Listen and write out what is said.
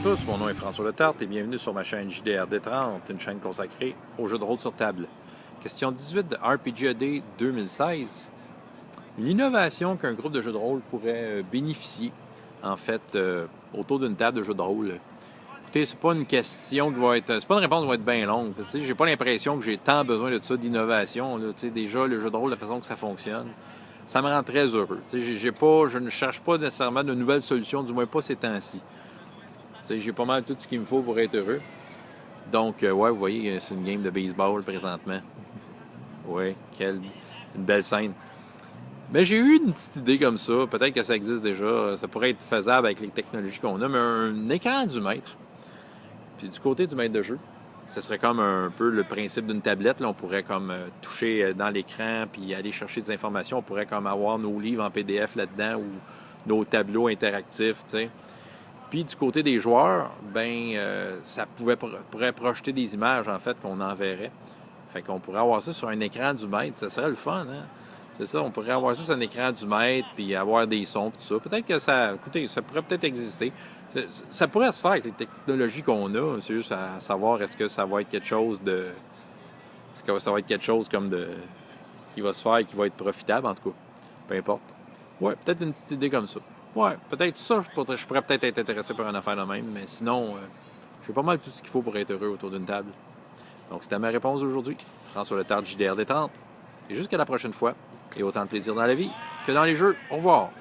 Bonjour à tous, mon nom est François Letarte et bienvenue sur ma chaîne JDRD30, une chaîne consacrée aux jeux de rôle sur table. Question 18 de RPGAD 2016. Une innovation qu'un groupe de jeux de rôle pourrait bénéficier, en fait, autour d'une table de jeux de rôle. Écoutez, c'est pas une question qui va être... C'est pas une réponse qui va être bien longue. J'ai pas l'impression que j'ai tant besoin de ça, d'innovation. Déjà, le jeu de rôle, la façon que ça fonctionne, ça me rend très heureux. Je ne cherche pas nécessairement de nouvelles solutions, du moins pas ces temps-ci. J'ai pas mal tout ce qu'il me faut pour être heureux. Donc, ouais, vous voyez, c'est une game de baseball présentement. Ouais, une belle scène. Mais j'ai eu une petite idée comme ça. Peut-être que ça existe déjà. Ça pourrait être faisable avec les technologies qu'on a. Mais un écran du maître. Puis du côté du maître de jeu, ce serait comme un peu le principe d'une tablette. Là, on pourrait comme toucher dans l'écran puis aller chercher des informations. On pourrait comme avoir nos livres en PDF là-dedans ou nos tableaux interactifs, tu sais. Puis du côté des joueurs, ça pourrait projeter des images, en fait, qu'on enverrait. Fait qu'on pourrait avoir ça sur un écran du maître. Ça serait le fun, hein? C'est ça, on pourrait avoir ça sur un écran du maître, puis avoir des sons, tout ça. Peut-être que ça pourrait peut-être exister. Ça pourrait se faire avec les technologies qu'on a. C'est juste à savoir, est-ce que ça va être quelque chose de... Est-ce que ça va être quelque chose comme de... qui va se faire et qui va être profitable, en tout cas. Peu importe. Ouais, peut-être une petite idée comme ça. Ouais, peut-être ça, je pourrais peut-être être intéressé par une affaire de même, mais sinon, j'ai pas mal tout ce qu'il faut pour être heureux autour d'une table. Donc, c'était ma réponse d'aujourd'hui. François Letarte, JDRD30. Et jusqu'à la prochaine fois, et autant de plaisir dans la vie que dans les jeux. Au revoir!